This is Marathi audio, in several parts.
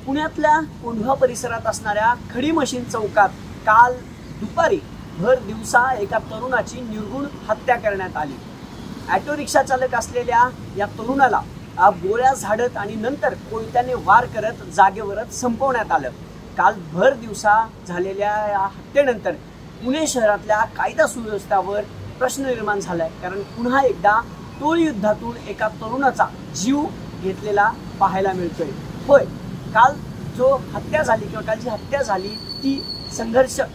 पुण्यातल्या कोंढवा परिसरात असणाऱ्या खडी मशीन चौकात काल दुपारी भर दिवसा एका तरुणाची निर्घृण हत्या करण्यात आली। ऑटो रिक्षा चालक असलेल्या या तरुणाला गोळ्या झाडत आणि नंतर कोयत्याने वार करत जागेवरच संपवण्यात आलं। काल भर दिवसा झालेल्या या हत्येनंतर पुणे शहरातल्या कायदा सुव्यवस्थेवर प्रश्न निर्माण झालाय, कारण पुन्हा एकदा टोळी युद्धातून एका तरुणाचा जीव घेतलेला पाहायला मिळतोय। होय, काल जो हत्या झाली किंवा काल जी हत्या झाली ती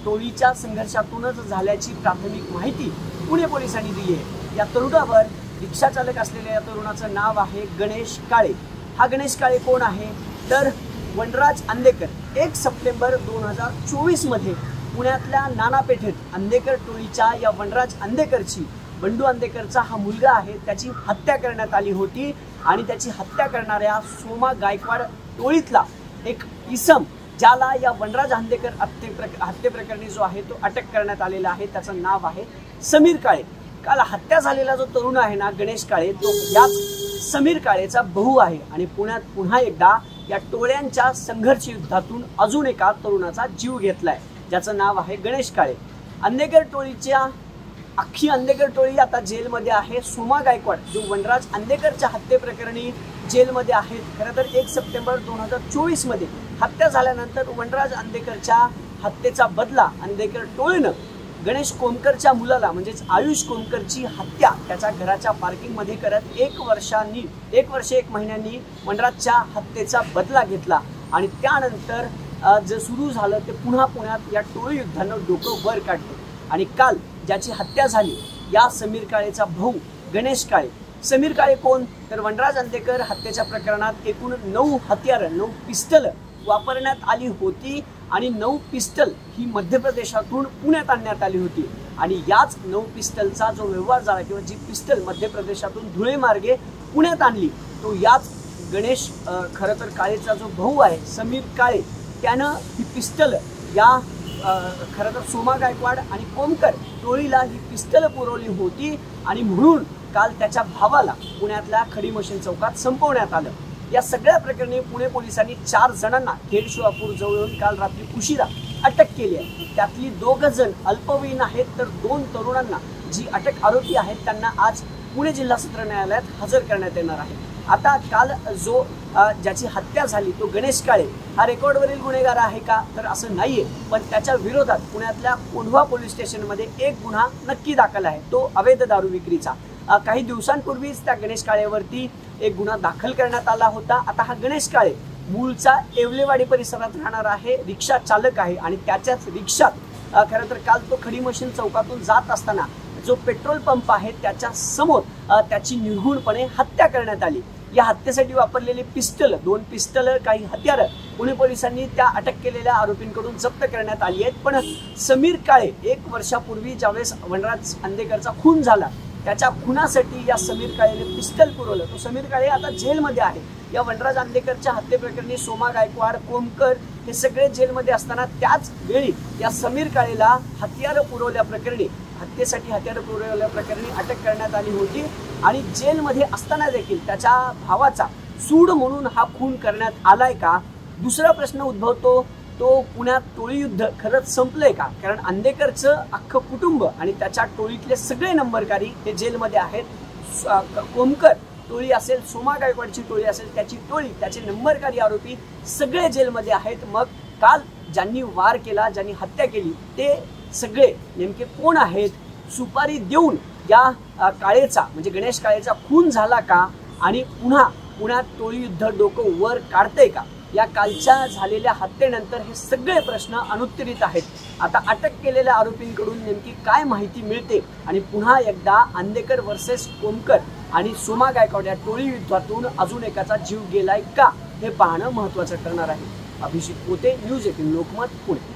टोळीच्या संघर्षातूनच झाल्याची प्राथमिक माहिती पुणे पोलिसांनी दिली आहे। या तरुणावर रिक्षा चालक असलेल्या या तरुणाचं नाव आहे गणेश काळे। हा गणेश काळे कोण आहे तर वनराज अंदेकर 1 सप्टेंबर 2024 मध्ये पुण्यातल्या नाना पेठेत अंदेकर टोळीच्या या वनराज अंदेकरची बंडू अंदेकरचा हा मुलगा आहे, त्याची हत्या करण्यात आली होती आणि त्याची हत्या करणाऱ्या सोमा गायकवाड टोळीतला एक इसम ज्याला या वनराज अंदेकर हत्ये प्रकरणी जो आहे तो अटक करण्यात आलेला आहे, त्याचं नाव आहे समीर काळे। काल हत्या झालेला जो तरुण आहे ना गणेश काळे, तो याच समीर काळेचा भाऊ आहे आणि पुण्यात पुन्हा एकदा या टोळ्यांच्या संघर्ष युद्धातून अजून एका तरुणाचा जीव घेतलाय, ज्याचं नाव आहे गणेश काळे। अंदेकर टोळीच्या अख्खी अंदेकर टोळी आता जेलमध्ये आहे। सोमा गायकवाड जो वनराज अंदेकरच्या हत्ये प्रकरणी जेलमध्ये आहेत। खरं तर 1 सप्टेंबर 2024 मध्ये हत्या झाल्यानंतर वनराज अंदेकरच्या हत्येचा बदला अंदेकर टोळीनं गणेश कोमकरच्या मुलाला म्हणजेच आयुष कोमकरची हत्या त्याच्या घराच्या पार्किंगमध्ये करत 1 वर्ष 1 महिन्यांनी वनराजच्या हत्येचा बदला घेतला आणि त्यानंतर जे सुरू झालं ते पुन्हा पुण्यात या टोळी युद्धानं डोकं वर काढलं आणि काल ज्याची हत्या झाली या समीर काळेचा भाऊ गणेश काळे। समीर काळे कोण तर वनराज अंदेकर हत्येच्या प्रकरणात एकूण 9 हत्यारं 9 पिस्टल वापरण्यात आली होती आणि 9 पिस्टल ही मध्य प्रदेशातून पुण्यात आणण्यात आली होती आणि याच 9 पिस्टलचा जो व्यवहार झाला किंवा जी पिस्टल मध्य प्रदेशातून धुळे मार्गे पुण्यात आणली तो याच गणेश खरं तर काळेचा जो भाऊ आहे समीर काळे त्यानं ही पिस्टल या खरं तर सोमा गायकवाड आणि कोमकर टोळीला ही पिस्टल पुरवली होती आणि म्हणून काल त्याच्या भावाला पुण्यातल्या खडी मशीन चौकात संपवण्यात आलं। या सगळ्या प्रकरणी पुणे पोलिसांनी 4 जणांना खेड शिवापूर जवळून काल रात्री उशिरा अटक केली आहे। त्यातली 2 जण अल्पवयीन आहेत तर 2 तरुणांना जी अटक आरोपी आहेत त्यांना आज पुणे जिल्हा सत्र न्यायालयात हजर करण्यात येणार आहे। आता काल जो ज्याची हत्या झाली तो गणेश काळे हा रेकॉर्डवरील गुन्हेगार आहे का तर असं नाहीये, पण त्याच्या विरोधात पुण्यातल्या कोंढवा पोलीस स्टेशनमध्ये एक गुन्हा नक्की दाखल आहे, तो अवैध दारू विक्रीचा। काही दिवसांपूर्वीच त्या गणेश काळेवरती एक गुन्हा दाखल करण्यात आला होता। आता हा गणेश काळे मूळचा येवलेवाडी परिसरात राहणार आहे, रिक्षा चालक आहे आणि त्याच्याच रिक्षात खरं तर काल तो खडी मशीन चौकातून जात असताना जो पेट्रोल पंप आहे त्याच्या समोर त्याची निर्घृणपणे हत्या करण्यात आली। या हत्येसाठी वापरलेली पिस्टल 2 पिस्टल काही हत्यारं पुणे पोलिसांनी त्या अटक केलेल्या आरोपींकडून जप्त करण्यात आली आहेत। पण समीर काळे 1 वर्षापूर्वी ज्यावेळेस वनराज अंदेकरचा खून झाला त्याच्या खुनासाठी या समीर काळेने पिस्टल पुरवलं। तो समीर काळे आता जेलमध्ये आहे। या वनराज अंदेकरच्या हत्येप्रकरणी सोमा गायकवाड कोमकर हे सगळे जेलमध्ये असताना त्याच वेळी या समीर काळेला हत्येसाठी हत्यारं पुरवल्याप्रकरणी अटक करण्यात आली होती आणि जेलमध्ये असताना देखील त्याच्या भावाचा सूड म्हणून हा खून करण्यात आलाय का? दुसरा प्रश्न उद्भवतो तो पुण्यात टोळी युद्ध खरंच संपलंय का? कारण अंदेकरचं अख्खं कुटुंब आणि त्याच्या टोळीतले सगळे नंबरकारी हे जेलमध्ये आहेत। कोमकर टोळी असेल, सोमा गायकवाडची टोळी असेल, त्याची टोळी त्याचे नंबरकारी आरोपी सगळे जेलमध्ये आहेत। मग काल ज्यांनी वार केला ज्यांनी हत्या केली ते सगळे नेमके कोण आहेत? सुपारी देऊन या काळेचा म्हणजे गणेश काळेचा खून झाला का आणि पुन्हा पुण्यात टोळी युद्ध डोकं वर काढतंय का? या कालच्या झालेल्या हत्येनंतर हे सगळे प्रश्न अनुत्तरित आहेत। आता अटक केलेल्या आरोपींकडून नेमकी काय माहिती मिळते आणि पुन्हा एकदा अंदेकर वर्सेस कोमकर आणि सोमा गायकवाड या टोळी युद्धातून अजून एकाचा जीव गेलाय का हे पाहणं महत्त्वाचं ठरणार आहे। अभिषेक पोते, न्यूज 18 लोकमत, पुणे।